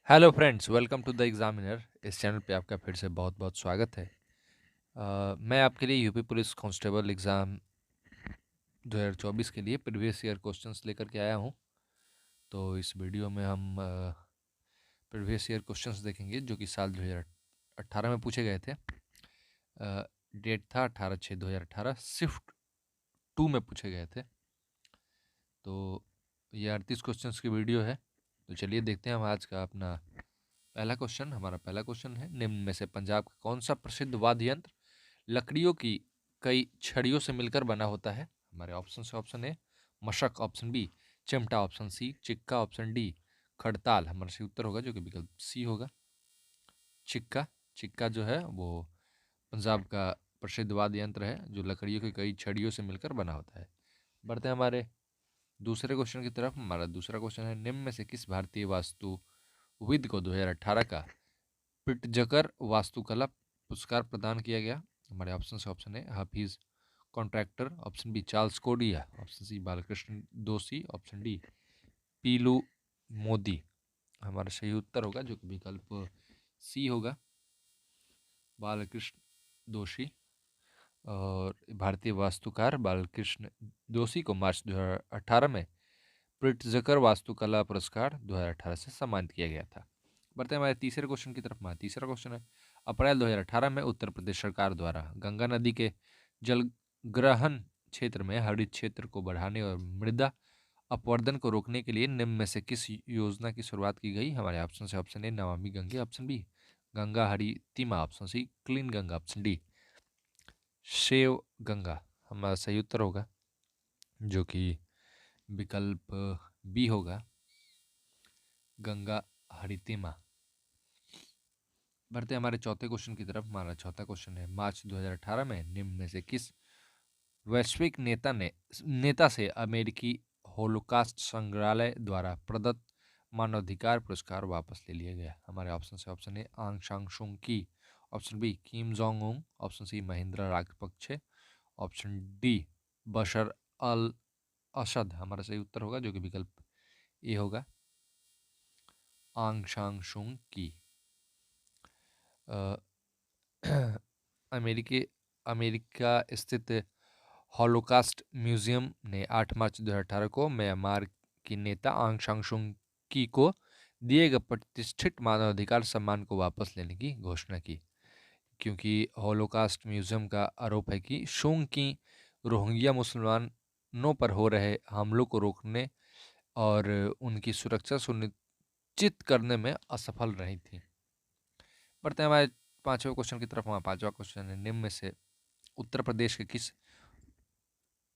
Hello friends, welcome to the examiner. इस channel पे आपका फिर से बहुत बहुत स्वागत है। मैं आपके लिए यूपी पुलिस कांस्टेबल एग्ज़ाम 2024 के लिए प्रीवियस ईयर क्वेश्चंस लेकर के आया हूँ। तो इस वीडियो में हम प्रीवियस ईयर क्वेश्चंस देखेंगे जो कि साल 2018 में पूछे गए थे। डेट था 18/6/2018, शिफ्ट 2 में पूछे गए थे। तो ये 38 क्वेश्चंस की वीडियो है। तो चलिए देखते हैं हम आज का अपना पहला क्वेश्चन। हमारा पहला क्वेश्चन है, निम्न में से पंजाब का कौन सा प्रसिद्ध वाद्य यंत्र लकड़ियों की कई छड़ियों से मिलकर बना होता है? हमारे ऑप्शन से ऑप्शन ए मशक, ऑप्शन बी चिमटा, ऑप्शन सी चिक्का, ऑप्शन डी खड़ताल। हमारा सही उत्तर होगा जो कि विकल्प सी होगा, चिक्का। चिक्का जो है वो पंजाब का प्रसिद्ध वाद्य यंत्र है जो लकड़ियों की कई छड़ियों से मिलकर बना होता है। बढ़ते हैं हमारे दूसरे क्वेश्चन की तरफ। हमारा दूसरा क्वेश्चन है, निम्न में से किस भारतीय वास्तुविद को 2018 का पिटजकर वास्तुकला पुरस्कार प्रदान किया गया? हमारे ऑप्शन से ऑप्शन है Hafiz Contractor, option B Charles Correa, option C Balkrishna Doshi, option D पीलू मोदी। हमारा सही उत्तर होगा जो कि विकल्प सी होगा, बालकृष्ण दोषी। और भारतीय वास्तुकार बालकृष्ण दोषी को मार्च 2018 में प्रिट्जकर वास्तुकला पुरस्कार 2018 से सम्मानित किया गया था। बढ़ते हैं हमारे तीसरे क्वेश्चन की तरफ। हमारा तीसरा क्वेश्चन है, अप्रैल 2018 में उत्तर प्रदेश सरकार द्वारा गंगा नदी के जलग्रहण क्षेत्र में हरित क्षेत्र को बढ़ाने और मृदा अपवर्दन को रोकने के लिए निम्न में से किस योजना की शुरुआत की गई? हमारे ऑप्शन से option A Namami Gange, option B Ganga Haritima, option C clean Ganga, option D save Ganga. हमारा सही उत्तर होगा जो कि विकल्प बी होगा, गंगा हरितिमा। बढ़ते हैं हमारे चौथे क्वेश्चन की तरफ। हमारा चौथा क्वेश्चन है, मार्च 2018 में निम्न में से किस वैश्विक नेता से अमेरिकी होलोकास्ट संग्रहालय द्वारा प्रदत्त मानवाधिकार पुरस्कार वापस ले लिया गया? हमारे ऑप्शन से ऑप्शन ए आंग San Suu Kyi, option B Kim Jong Un, option C Mahinda Rajapaksa, option D Bashar al Assad. हमारा सही उत्तर होगा जो कि विकल्प ए होगा, आंग सांग सूं की। अ, अमेरिकी अमेरिका स्थित हॉलोकास्ट म्यूजियम ने 8 मार्च 2018 को म्यांमार की नेता आंग सांग सू की को दिए गए प्रतिष्ठित मानवाधिकार सम्मान को वापस लेने की घोषणा की, क्योंकि हॉलोकास्ट म्यूजियम का आरोप है कि सूंग की रोहिंग्या मुसलमानों पर हो रहे हमलों को रोकने और उनकी सुरक्षा सुनिश्चित करने में असफल रही थी। बढ़ते हैं हमारे पांचवें क्वेश्चन की तरफ। हमारा पांचवा क्वेश्चन है, निम्न में से उत्तर प्रदेश के किस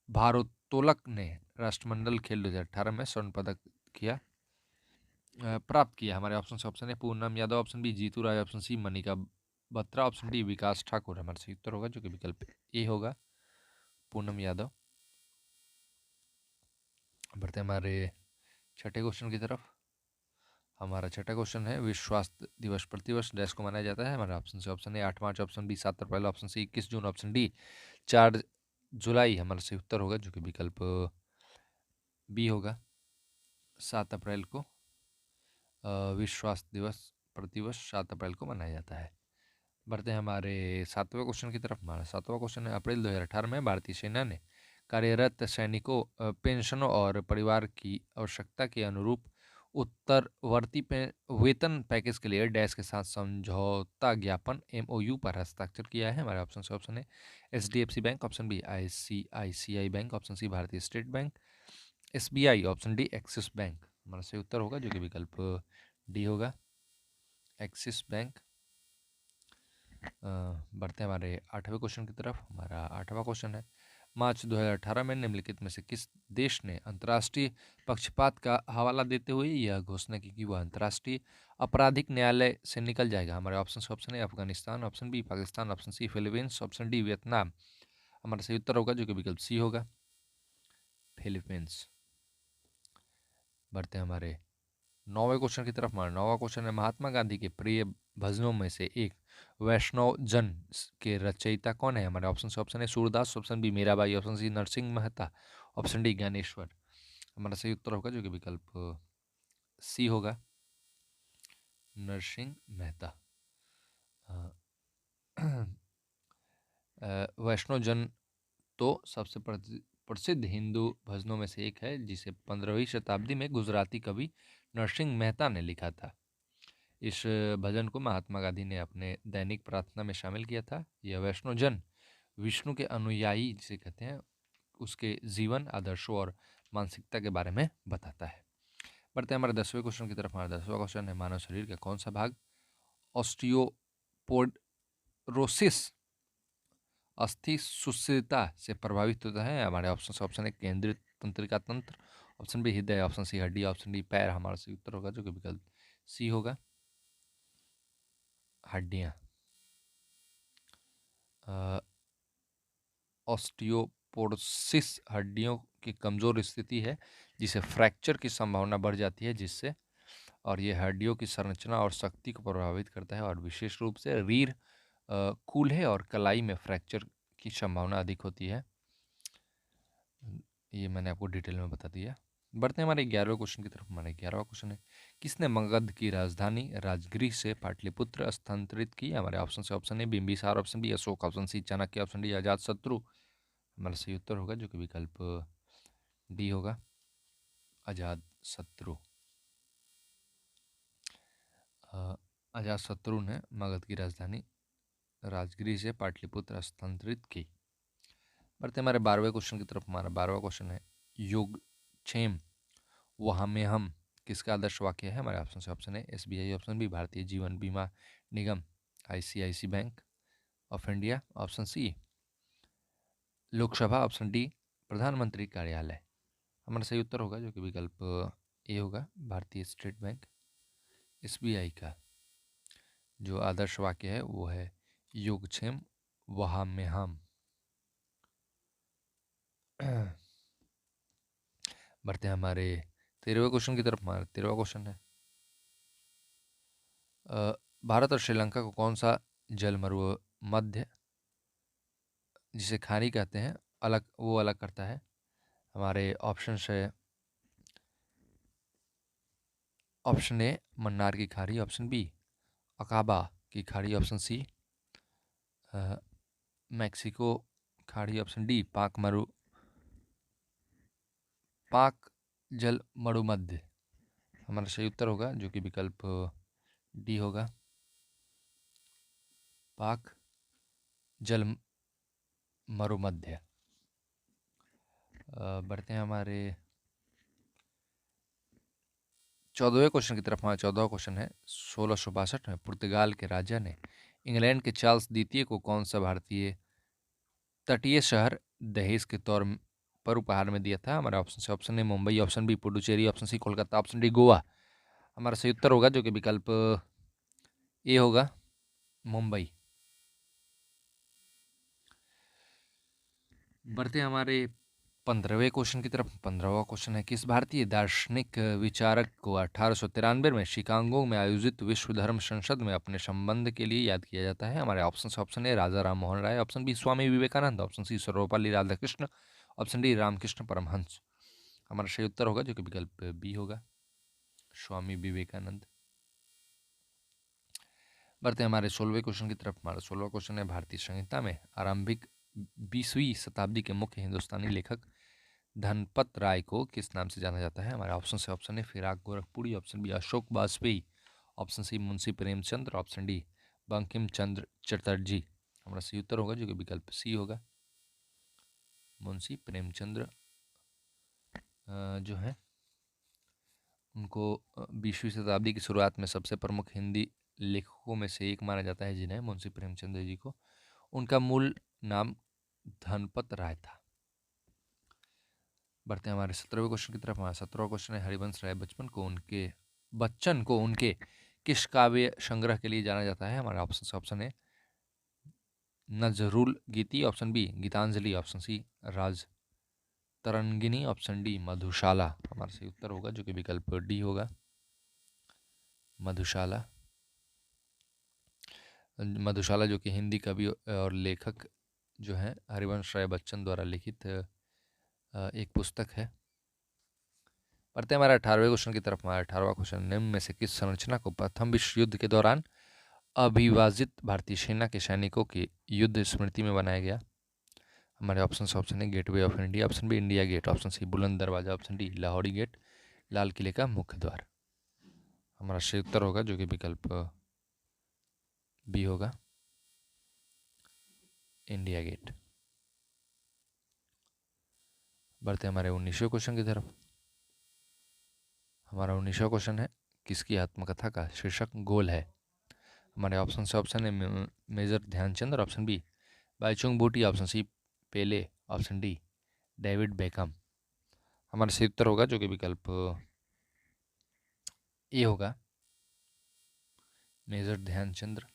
भारोत्तोलक ने राष्ट्रमंडल खेल 2018 में स्वर्ण पदक किया प्राप्त किया? हमारे ऑप्शन से ऑप्शन है Poonam Yadav, option B Jitu Rai, option C Manika Batra, option D Vikas Thakur. हमारा सही उत्तर होगा जो कि विकल्प ए होगा, पूनम यादव। बढ़ते हैं हमारे छठे क्वेश्चन की तरफ। हमारा छठा क्वेश्चन है, विश्व स्वास्थ्य दिवस प्रतिवर्ष डैश को मनाया जाता है? हमारे ऑप्शन से ऑप्शन है 8 मार्च, ऑप्शन बी 7 अप्रैल, ऑप्शन सी 21 जून, ऑप्शन डी 4 जुलाई। हमारा सही उत्तर होगा जो कि विकल्प बी होगा, 7 अप्रैल को विश्व स्वास्थ्य दिवस प्रतिवर्ष 7 अप्रैल को मनाया जाता है। बढ़ते हैं हमारे सातवें क्वेश्चन की तरफ। हमारा सातवां क्वेश्चन है, अप्रैल 2018 में भारतीय सेना ने कार्यरत सैनिकों पेंशनों और परिवार की आवश्यकता के अनुरूप उत्तरवर्ती वेतन पैकेज के लिए डैश के साथ समझौता ज्ञापन एमओयू पर हस्ताक्षर किया है? हमारे ऑप्शन से ऑप्शन है HDFC Bank, option B ICICI Bank, option C Bharatiya State Bank, SBI, option D Axis Bank. हमारा सही उत्तर होगा जो कि विकल्प डी होगा, एक्सिस बैंक। बढ़ते हैं हमारे आठवें क्वेश्चन की तरफ। हमारा आठवां क्वेश्चन है, मार्च 2018 में निम्नलिखित में से किस देश ने अंतर्राष्ट्रीय पक्षपात का हवाला देते हुए यह घोषणा की कि वह अंतर्राष्ट्रीय आपराधिक न्यायालय से निकल जाएगा? हमारे ऑप्शन है Afghanistan, option B Pakistan, option C Philippines, option D Vietnam. हमारा सही उत्तर होगा जो कि विकल्प सी होगा, फिलीपींस। बढ़ते हैं हमारे नौवें क्वेश्चन की तरफ। हमारा नौवां क्वेश्चन है, महात्मा गांधी के प्रिय भजनों में से एक वैष्णव जन के रचयिता कौन है? हमारे ऑप्शन से ऑप्शन है Surdas, option B Mirabai, option C Narsinh Mehta, option D Dnyaneshwar. हमारा सही उत्तर होगा जो कि विकल्प सी होगा, नरसिंह मेहता। वैष्णो जन तो सबसे प्रसिद्ध हिंदू भजनों में से एक है, जिसे 15वीं शताब्दी में गुजराती कवि नरसिंह मेहता ने लिखा था। इस भजन को महात्मा गांधी ने अपने दैनिक प्रार्थना में शामिल किया था। यह वैष्णो जन विष्णु के अनुयायी जिसे कहते हैं, उसके जीवन, आदर्शों और मानसिकता के बारे में बताता है। बढ़ते हैं हमारे 10वें क्वेश्चन की तरफ। हमारा 10वां क्वेश्चन है, मानव शरीर का कौन सा भाग ऑस्टियोपोरोसिस अस्थि सुस्थिरता से प्रभावित होता है? हमारे ऑप्शन है केंद्रीय तंत्रिका तंत्र, ऑप्शन बी हृदय, ऑप्शन सी हड्डी, ऑप्शन डी पैर। हमारा सही उत्तर होगा जो कि विकल्प सी होगा, हड्डियां। ऑस्टियोपोरोसिस हड्डियों की कमजोर स्थिति है जिसे फ्रैक्चर की संभावना बढ़ जाती है, जिससे और यह हड्डियों की संरचना और शक्ति को प्रभावित करता है, और विशेष रूप से रीढ़, कूल्हे और कलाई में फ्रैक्चर की संभावना अधिक होती है। ये मैंने आपको डिटेल में बता दिया। बढ़ते हैं हमारे 11वें क्वेश्चन की तरफ। हमारा 11वां क्वेश्चन है, किसने मगध की राजधानी राजगृह से पाटलिपुत्र स्थानांतरित की? हमारे ऑप्शन से option A Bimbisara, option B Ashok, option C Chanakya, option D Ajatashatru. हमारा सही उत्तर होगा जो कि विकल्प डी होगा, अजात शत्रु। अजात शत्रु ने मगध की राजधानी राजगृह से पाटलिपुत्र स्थानांतरित की। बढ़ते हमारे 12वें क्वेश्चन की तरफ। हमारा 12वां क्वेश्चन है, योगक्षेम वहाँ में हम किसका आदर्श वाक्य है? हमारे ऑप्शन से ऑप्शन है SBI, option B Bharatiya Jeevan Bima Nigam, ICICI Bank of India, option C Lok Sabha, option D प्रधानमंत्री कार्यालय। हमारा सही उत्तर होगा जो कि विकल्प ए होगा, भारतीय स्टेट बैंक। एसबीआई का जो आदर्श वाक्य है वो है योगक्षेम वहाँ में हम। बढ़ते हैं हमारे 13वें क्वेश्चन की तरफ। हमारा 13वां क्वेश्चन है, भारत और श्रीलंका को कौन सा जल मध्य जिसे खाड़ी कहते हैं अलग करता है? हमारे ऑप्शन है, ऑप्शन ए मन्नार की खाड़ी, ऑप्शन बी अकाबा की खाड़ी, ऑप्शन सी मैक्सिको खाड़ी, ऑप्शन डी पाक जल मरुमध्य। हमारा सही उत्तर होगा जो कि विकल्प डी होगा, पाक जल मरुमध्य। बढ़ते हैं हमारे 14वें क्वेश्चन की तरफ। हमारा 14वां क्वेश्चन है, 1662 में पुर्तगाल के राजा ने इंग्लैंड के चार्ल्स द्वितीय को कौन सा भारतीय तटीय शहर दहेज के तौर पर उपहार में दिया था? हमारा ऑप्शन से option A Mumbai, option B Puducherry, option C Kolkata, option D Goa. हमारा सही उत्तर होगा जो कि विकल्प ए होगा, मुंबई। बढ़ते हैं हमारे 15वें क्वेश्चन की तरफ। 15वां क्वेश्चन है, किस भारतीय दार्शनिक विचारक को 1893 में शिकागो में आयोजित विश्व धर्म संसद में अपने संबंध के लिए याद किया जाता है? हमारे ऑप्शन से option A Raja Ram Mohan Roy, option B Swami Vivekananda, option C Sarvepalli Radhakrishnan, option D Ramakrishna Paramhansa. हमारा सही उत्तर होगा जो कि विकल्प बी होगा, स्वामी विवेकानंद। बढ़ते हैं हमारे 16वें क्वेश्चन की तरफ। हमारा 16वां क्वेश्चन है, भारतीय संहिता में आरंभिक 20वीं शताब्दी के मुख्य हिंदुस्तानी लेखक धनपत राय को किस नाम से जाना जाता है? हमारे ऑप्शन से ऑप्शन है Firaq Gorakhpuri, option B Ashok Vajpeyi, option C Munshi Premchandra, option D Bankim Chandra Chatterjee. हमारा सही उत्तर होगा जो कि विकल्प सी होगा, मुंशी प्रेमचंद्र जो है उनको 20वीं शताब्दी की शुरुआत में सबसे प्रमुख हिंदी लेखकों में से एक माना जाता है, जिन्हें मुंशी प्रेमचंद्र जी को। उनका मूल नाम धनपत राय था। बढ़ते हैं हमारे 17वें क्वेश्चन की तरफ। हमारा 17वां क्वेश्चन है, हरिवंश राय बच्चन को उनके किस काव्य संग्रह के लिए जाना जाता है? हमारा ऑप्शन है Nazrul Geeti, option B Gitanjali, option C Rajatarangini, option D Madhushala. हमारा सही उत्तर होगा जो कि विकल्प डी होगा, मधुशाला। मधुशाला जो कि हिंदी कवि और लेखक जो हैं हरिवंश राय बच्चन द्वारा लिखित एक पुस्तक है। बढ़ते हैं हमारे 18वें क्वेश्चन की तरफ। हमारा 18वां क्वेश्चन, निम्न में से किस संरचना को प्रथम विश्व युद्ध के दौरान अभिवाजित भारतीय सेना के सैनिकों की युद्ध स्मृति में बनाया गया? हमारे ऑप्शन है gateway of India, option B India gate, option C Buland Darwaza, option D Lahori gate, लाल किले का मुख्य द्वार। हमारा सही उत्तर होगा जो कि विकल्प बी होगा, इंडिया गेट। बढ़ते हमारे 19वें क्वेश्चन की तरफ। हमारा 19वां क्वेश्चन है, किसकी आत्मकथा का शीर्षक गोल है? हमारे ऑप्शन है मेजर ध्यानचंद, और ऑप्शन बी बाईचुंग बूटी, ऑप्शन सी पेले, ऑप्शन डी डेविड बेकम। हमारा सही उत्तर होगा जो कि विकल्प ए होगा, मेजर ध्यानचंद्र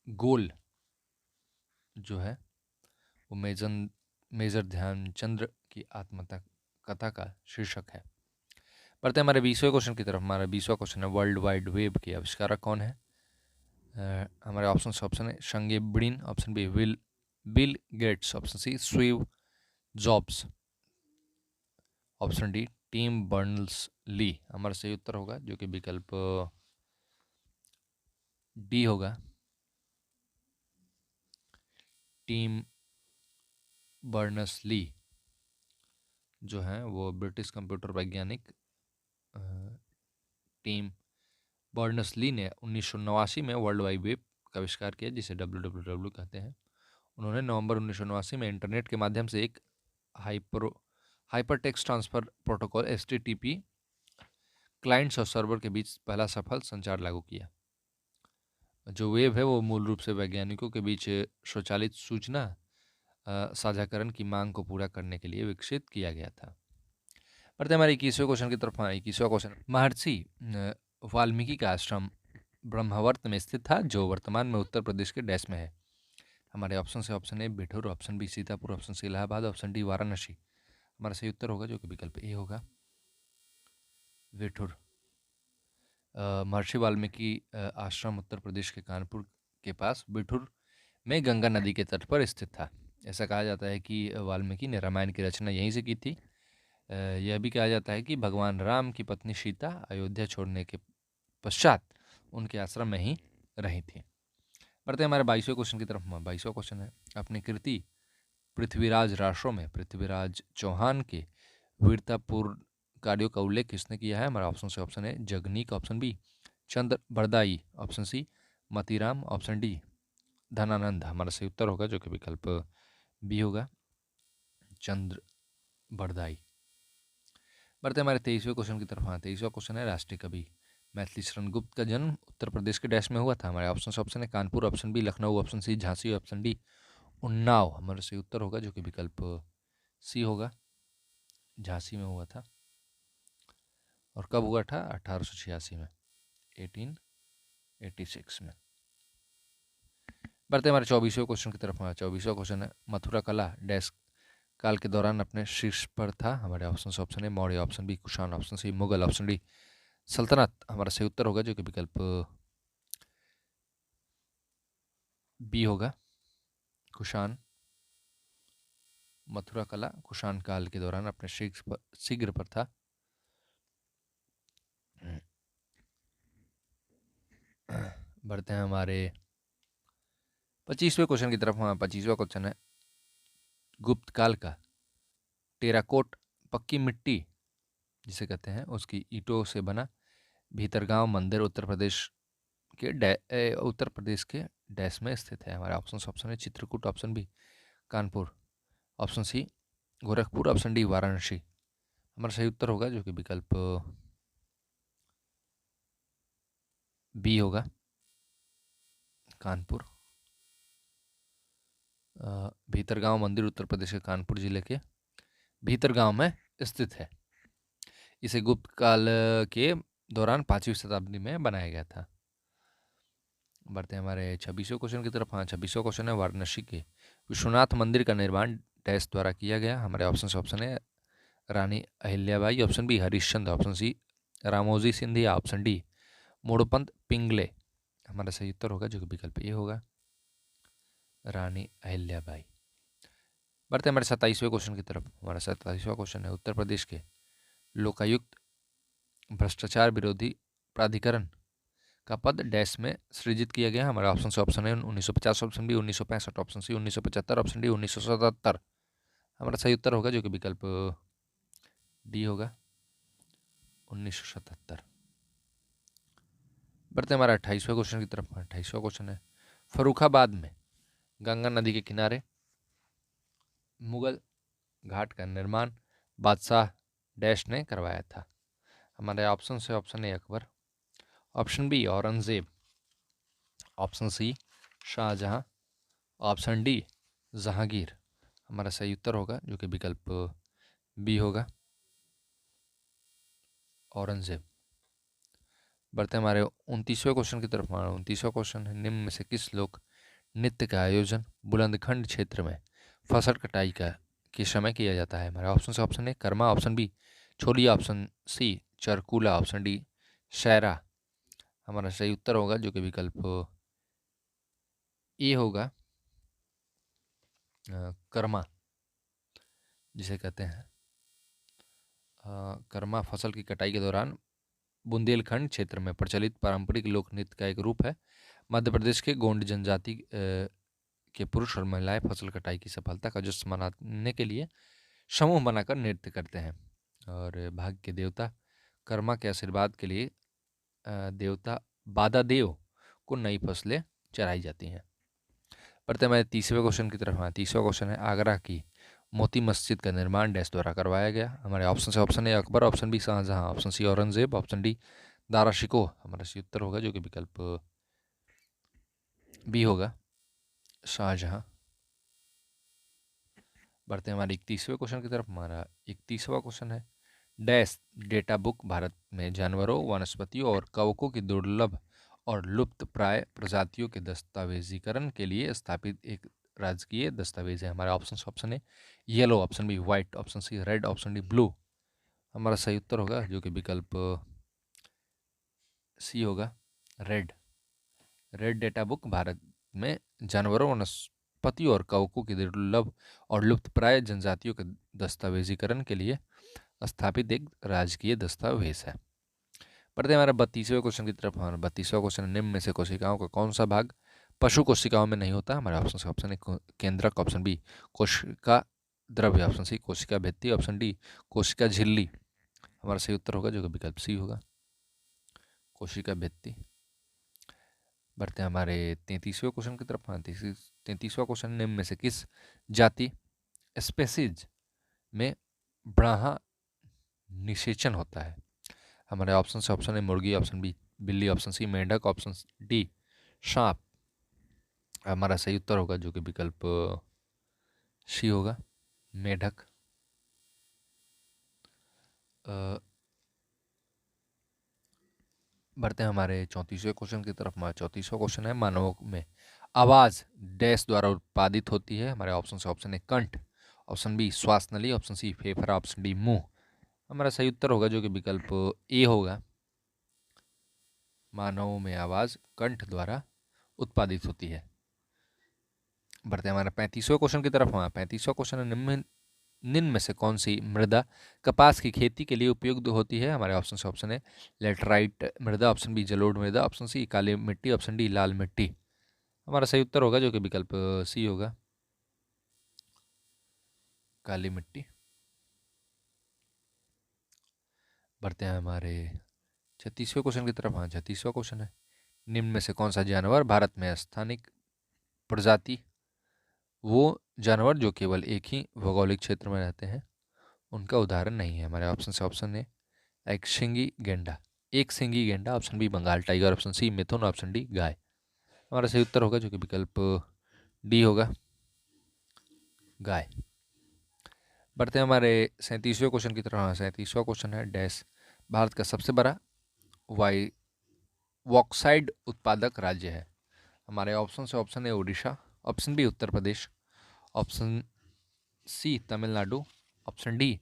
गोल जो है वो मेजर ध्यानचंद्र की आत्मकथा कथा का शीर्षक है। बढ़ते हमारे 20वें क्वेश्चन की तरफ। हमारा 20वां क्वेश्चन है, वर्ल्ड वाइड वेब के आविष्कारक कौन है? हमारे ऑप्शन है संगे Brin, option B Bill Gates, option C Steve Jobs, option D Tim Berners Lee. हमारा सही उत्तर होगा जो कि विकल्प डी होगा, टिम बर्नर्स ली जो है वो ब्रिटिश कंप्यूटर वैज्ञानिक टिम बर्नर्स ली ने 1989 में वर्ल्ड वाइड वेब का आविष्कार किया, जिसे WWW कहते हैं। उन्होंने नवंबर 1989 में इंटरनेट के माध्यम से एक hyper text transfer protocol HTTP clients और सर्वर के बीच पहला सफल संचार लागू किया। जो वेब है वो मूल रूप से वैज्ञानिकों के बीच स्वचालित सूचना साझाकरण की मांग को पूरा करने के लिए विकसित किया गया था। बढ़ते हमारे 21वें क्वेश्चन की तरफ। 21वां क्वेश्चन, महर्षि वाल्मीकि का आश्रम ब्रह्मावर्त में स्थित था, जो वर्तमान में उत्तर प्रदेश के डैश में है। हमारे option A Bithoor, option B Sitapur, option C Allahabad, option D Varanasi. हमारा सही उत्तर होगा जो कि विकल्प ए होगा, बिठूर। महर्षि वाल्मीकि आश्रम उत्तर प्रदेश के कानपुर के पास बिठूर में गंगा नदी के तट पर स्थित था। ऐसा कहा जाता है कि वाल्मीकि ने रामायण की रचना यहीं से की थी। यह भी कहा जाता है कि भगवान राम की पत्नी सीता अयोध्या छोड़ने के पश्चात उनके आश्रम में ही रही थी। बढ़ते हमारे 22वें क्वेश्चन की तरफ। 22वां क्वेश्चन है, अपनी कृति पृथ्वीराज राशों में पृथ्वीराज चौहान के वीरतापूर्ण कार्यों का उल्लेख किसने किया है? हमारा ऑप्शन है Jagnik, option B Chandra Bardai, option C Matiram, option D Dhananand. हमारा सही उत्तर होगा जो कि विकल्प बी होगा, चंद्र बरदाई। बढ़ते हमारे 23वें क्वेश्चन की तरफ। 23वां क्वेश्चन है, राष्ट्रीय कवि मैथिली शरण गुप्त का जन्म उत्तर प्रदेश के डैश में हुआ था? हमारे ऑप्शन है Kanpur, option B Lucknow, option C Jhansi, option D Unnao. हमारा सही उत्तर होगा जो कि विकल्प सी होगा, झांसी में हुआ था। और कब हुआ था? 1886 में, 1886 में। बढ़ते हमारे 24वें क्वेश्चन की तरफ। 24वां क्वेश्चन है, मथुरा कला डैश काल के दौरान अपने शीर्ष पर था? हमारे ऑप्शन है Maurya, option B Kushan, option C Mughal, option D Sultanate. हमारा सही उत्तर होगा जो कि विकल्प बी होगा, कुषाण। मथुरा कला कुषाण काल के दौरान अपने शीघ्र पर था। बढ़ते हैं हमारे 25वें क्वेश्चन की तरफ। 25वां क्वेश्चन है, गुप्त काल का टेराकोट पक्की मिट्टी जिसे कहते हैं उसकी ईंटों से बना भीतरगांव मंदिर उत्तर प्रदेश के डैश में स्थित है? हमारा ऑप्शन है Chitrakoot, option B Kanpur, option C Gorakhpur, option D Varanasi. हमारा सही उत्तर होगा जो कि विकल्प बी होगा, कानपुर। भीतरगांव मंदिर उत्तर प्रदेश के कानपुर जिले के भीतरगांव में स्थित है। इसे गुप्त काल के दौरान 5वीं शताब्दी में बनाया गया था। बढ़ते हैं हमारे 26वें क्वेश्चन की तरफ। 26वां क्वेश्चन है, वाराणसी के विश्वनाथ मंदिर का निर्माण डैश द्वारा किया गया? हमारे ऑप्शन है Rani Ahilyabai, option B Harishchandra, option C Ramoji Scindia, option D Moropant Pingle. हमारा सही उत्तर होगा जो कि विकल्प ए होगा, रानी अहिल्याबाई। बढ़ते हैं हमारे 27वें क्वेश्चन की तरफ। हमारा 27वां क्वेश्चन है, उत्तर प्रदेश के लोकायुक्त भ्रष्टाचार विरोधी प्राधिकरण का पद डैश में सृजित किया गया। हमारा ऑप्शन है 1950, option B 1965, option C 1975, option D 1977। हमारा सही उत्तर होगा जो कि विकल्प डी होगा, 1977। बढ़ते हमारा 28वें क्वेश्चन की तरफ। 28वां क्वेश्चन है, फर्रुखाबाद में गंगा नदी के किनारे मुगल घाट का निर्माण बादशाह डैश ने करवाया था। हमारे ऑप्शन है, option A Akbar, option B Aurangzeb, option C Shahjahan, option D Jahangir. हमारा सही उत्तर होगा जो कि विकल्प बी होगा, औरंगजेब। बढ़ते हमारे 29वें क्वेश्चन की तरफ। हमारा 29वां क्वेश्चन है, निम्न में से किस लोक नृत्य का आयोजन बुलंदखंड क्षेत्र में फसल कटाई का के समय किया जाता है। हमारे option A Karma, option B Choliya, option C Charkula, option D Shaira. हमारा सही उत्तर होगा जो कि विकल्प ए होगा, कर्मा जिसे कहते हैं। कर्मा फसल की कटाई के दौरान बुंदेलखंड क्षेत्र में प्रचलित पारंपरिक लोक नृत्य का एक रूप है। मध्य प्रदेश के गोंड जनजाति के पुरुष और महिलाएं फसल कटाई की सफलता का जश्न मनाने के लिए समूह बनाकर नृत्य करते हैं। और भाग्य के देवता कर्मा के आशीर्वाद के लिए देवता बादा देव को नई फसलें चढ़ाई जाती हैं। बढ़ते हमारे 30वें क्वेश्चन की तरफ। हमारा 30वां क्वेश्चन है, आगरा की मोती मस्जिद का निर्माण डैश द्वारा करवाया गया। हमारे ऑप्शन है, option A Akbar, option B Shahjahan, option C Aurangzeb, option D Dara Shikoh. हमारा सही उत्तर होगा जो कि विकल्प बी होगा, शाहजहां। बढ़ते हैं हमारे 31वें क्वेश्चन की तरफ। हमारा 31वां क्वेश्चन है, डैश डेटा बुक भारत में जानवरों, वनस्पतियों और कवकों की दुर्लभ और लुप्त प्राय प्रजातियों के दस्तावेजीकरण के लिए स्थापित एक राजकीय दस्तावेज है। हमारा ऑप्शन है yellow, option B white, option C red, option D blue. हमारा सही उत्तर होगा जो कि विकल्प सी होगा, red. Red data book Bharat में जानवरों, वनस्पतियों और कवकों की दुर्लभ और लुप्तप्राय जनजातियों के दस्तावेजीकरण के लिए स्थापित एक राजकीय दस्तावेज है। बढ़ते हमारा 32वें क्वेश्चन की तरफ। हमारा 32वां क्वेश्चन, निम्न में से कोशिकाओं का कौन सा भाग पशु कोशिकाओं में नहीं होता। हमारे ऑप्शन ए केंद्रक, ऑप्शन बी कोशिका द्रव्य, ऑप्शन सी कोशिका भित्ति, ऑप्शन डी कोशिका झिल्ली। हमारा सही उत्तर होगा जो कि विकल्प सी होगा, कोशिका भित्ति। बढ़ते हैं हमारे 33वें क्वेश्चन की तरफ। 33वां क्वेश्चन, निम्न में से किस जाति स्पेसीज में ब्राहा निषेचन होता है। हमारे ऑप्शन है मुर्गी, ऑप्शन बी बिल्ली, ऑप्शन सी मेंढक, ऑप्शन डी सांप। हमारा सही उत्तर होगा जो कि विकल्प सी होगा, मेढक। बढ़ते हैं हमारे 34वें क्वेश्चन की तरफ। हमारा 34वां क्वेश्चन है, मानवों में आवाज डैश द्वारा उत्पादित होती है। हमारे ऑप्शन है कंठ, ऑप्शन बी श्वास नली, ऑप्शन सी फेफड़ा, ऑप्शन डी मुंह। हमारा सही उत्तर होगा जो कि विकल्प ए होगा, मानवों में आवाज कंठ द्वारा उत्पादित होती है। बढ़ते हैं हमारे 35वें क्वेश्चन की तरफ। हमारा 35वां क्वेश्चन है, निम्न में से कौन सी मृदा कपास की खेती के लिए उपयुक्त होती है। हमारे ऑप्शन है लेटराइट मृदा, ऑप्शन बी जलोढ़ मृदा, ऑप्शन सी काली मिट्टी, ऑप्शन डी लाल मिट्टी। हमारा सही उत्तर होगा जो कि विकल्प सी होगा, काली मिट्टी। बढ़ते हैं हमारे 36वें क्वेश्चन की तरफ। हाँ, 36वां क्वेश्चन है, निम्न में से कौन सा जानवर भारत में स्थानिक प्रजाति वो जानवर जो केवल एक ही भौगोलिक क्षेत्र में रहते हैं उनका उदाहरण नहीं है। हमारे ऑप्शन है एक सिंगी गेंडा, option B Bengal tiger, option C mithun, option D गाय। हमारा सही उत्तर होगा जो कि विकल्प डी होगा, गाय। बढ़ते हैं हमारे 37वें क्वेश्चन की तरफ। 37वां क्वेश्चन है, डैश भारत का सबसे बड़ा वाई वॉक्साइड उत्पादक राज्य है। हमारे ऑप्शन है Orissa, option B Uttar Pradesh, option C Tamil Nadu, option D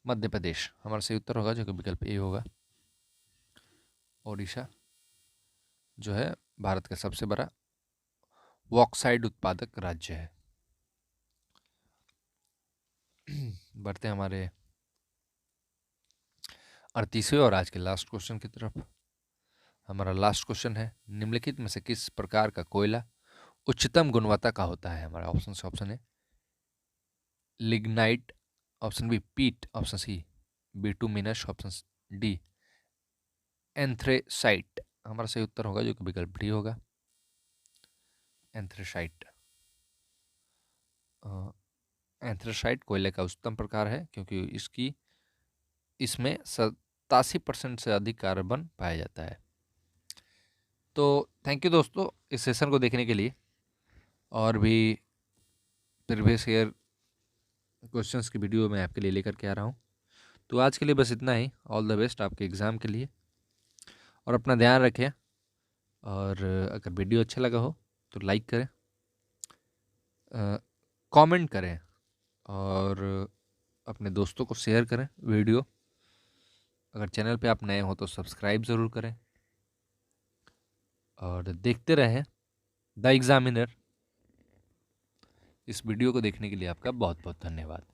Madhya Pradesh. हमारा सही उत्तर होगा जो कि विकल्प ए होगा, ओडिशा जो है भारत का सबसे बड़ा वॉक्साइड उत्पादक राज्य है। बढ़ते हैं हमारे 38वें और आज के लास्ट क्वेश्चन की तरफ। हमारा लास्ट क्वेश्चन है, निम्नलिखित में से किस प्रकार का कोयला उच्चतम गुणवत्ता का होता है? हमारा ऑप्शन है lignite, option B peat, option C bituminous, option D anthracite. हमारा सही उत्तर होगा जो कि विकल्प डी होगा, एंथ्रेसाइट। एंथ्रेसाइट कोयले का उच्चतम प्रकार है क्योंकि इसमें 87% से अधिक कार्बन पाया जाता है। तो थैंक यू दोस्तों इस सेशन को देखने के लिए, और भी प्रीवियस ईयर क्वेश्चंस की वीडियो मैं आपके लिए लेकर के आ रहा हूँ। तो आज के लिए बस इतना ही। ऑल द बेस्ट आपके एग्ज़ाम के लिए, और अपना ध्यान रखें। और अगर वीडियो अच्छा लगा हो तो लाइक करें, कमेंट करें, और अपने दोस्तों को शेयर करें वीडियो। अगर चैनल पे आप नए हो तो सब्सक्राइब ज़रूर करें, और देखते रहें द एग्ज़ामिनर। इस वीडियो को देखने के लिए आपका बहुत बहुत धन्यवाद।